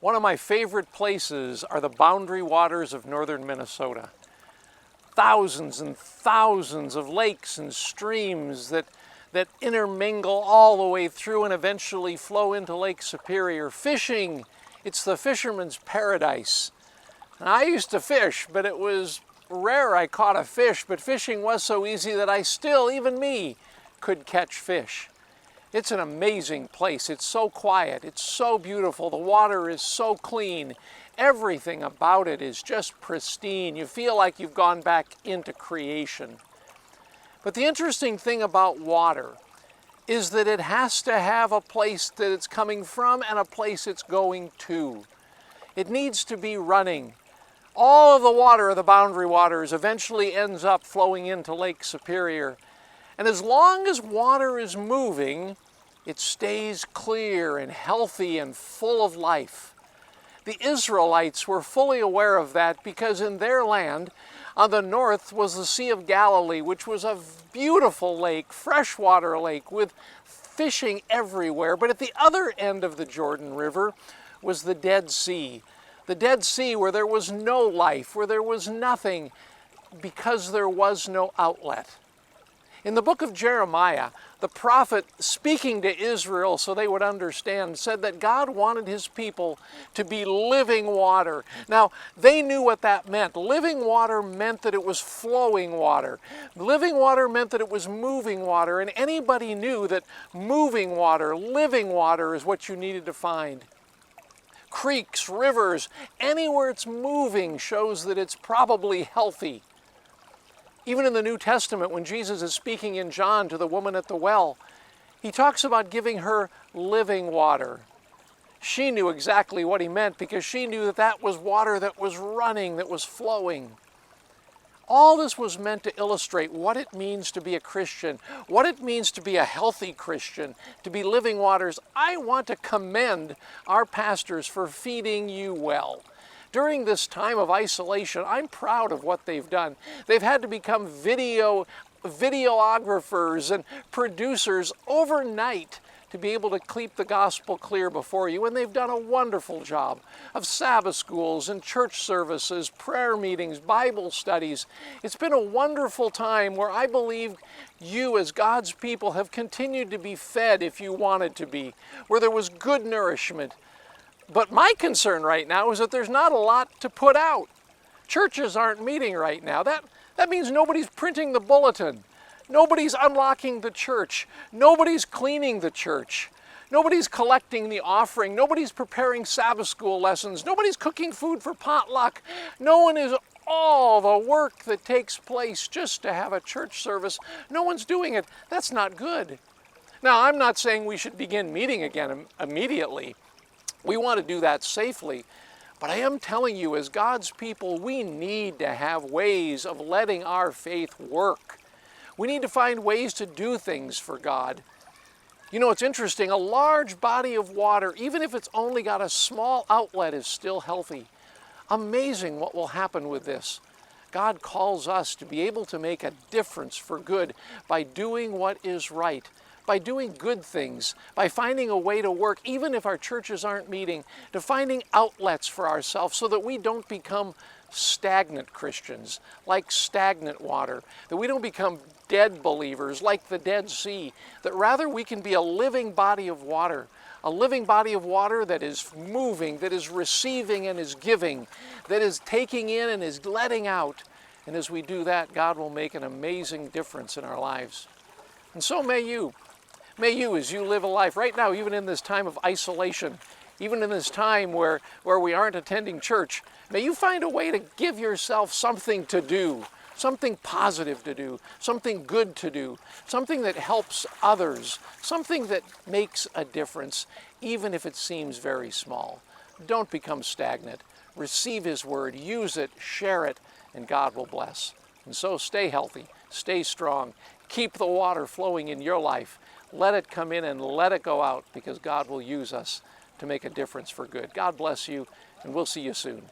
One of my favorite places are the boundary waters of northern Minnesota. Thousands and thousands of lakes and streams that intermingle all the way through and eventually flow into Lake Superior. Fishing, it's the fisherman's paradise. And I used to fish, but it was rare I caught a fish, but fishing was so easy that I still, even me, could catch fish. It's an amazing place. It's so quiet. It's so beautiful. The water is so clean. Everything about it is just pristine. You feel like you've gone back into creation. But the interesting thing about water is that it has to have a place that it's coming from and a place it's going to. It needs to be running. All of the water of the boundary waters eventually ends up flowing into Lake Superior. And as long as water is moving, it stays clear and healthy and full of life. The Israelites were fully aware of that because in their land, on the north was the Sea of Galilee, which was a beautiful lake, freshwater lake with fishing everywhere. But at the other end of the Jordan River was the Dead Sea. The Dead Sea where there was no life, where there was nothing, because there was no outlet. In the book of Jeremiah, the prophet, speaking to Israel so they would understand, said that God wanted his people to be living water. Now, they knew what that meant. Living water meant that it was flowing water. Living water meant that it was moving water, and anybody knew that moving water, living water is what you needed to find. Creeks, rivers, anywhere it's moving shows that it's probably healthy. Even in the New Testament, when Jesus is speaking in John to the woman at the well, he talks about giving her living water. She knew exactly what he meant because she knew that that was water that was running, that was flowing. All this was meant to illustrate what it means to be a Christian, what it means to be a healthy Christian, to be living waters. I want to commend our pastors for feeding you well. During this time of isolation, I'm proud of what they've done. They've had to become videographers and producers overnight to be able to keep the gospel clear before you. And they've done a wonderful job of Sabbath schools and church services, prayer meetings, Bible studies. It's been a wonderful time where I believe you as God's people have continued to be fed if you wanted to be, where there was good nourishment. But my concern right now is that there's not a lot to put out. Churches aren't meeting right now. That means nobody's printing the bulletin. Nobody's unlocking the church. Nobody's cleaning the church. Nobody's collecting the offering. Nobody's preparing Sabbath school lessons. Nobody's cooking food for potluck. No one is all the work that takes place just to have a church service. No one's doing it. That's not good. Now, I'm not saying we should begin meeting again immediately. We want to do that safely. But I am telling you, as God's people, we need to have ways of letting our faith work. We need to find ways to do things for God. You know, it's interesting, a large body of water, even if it's only got a small outlet, is still healthy. Amazing what will happen with this. God calls us to be able to make a difference for good by doing what is right, by doing good things, by finding a way to work, even if our churches aren't meeting, to finding outlets for ourselves so that we don't become stagnant Christians, like stagnant water, that we don't become dead believers like the Dead Sea, that rather we can be a living body of water that is moving, that is receiving and is giving, that is taking in and is letting out. And as we do that, God will make an amazing difference in our lives. And so may you, as you live a life right now, even in this time of isolation, even in this time where we aren't attending church, may you find a way to give yourself something to do, something positive to do, something good to do, something that helps others, something that makes a difference, even if it seems very small. Don't become stagnant. Receive His Word, use it, share it, and God will bless. And so stay healthy, stay strong, keep the water flowing in your life. Let it come in and let it go out, because God will use us to make a difference for good. God bless you, and we'll see you soon.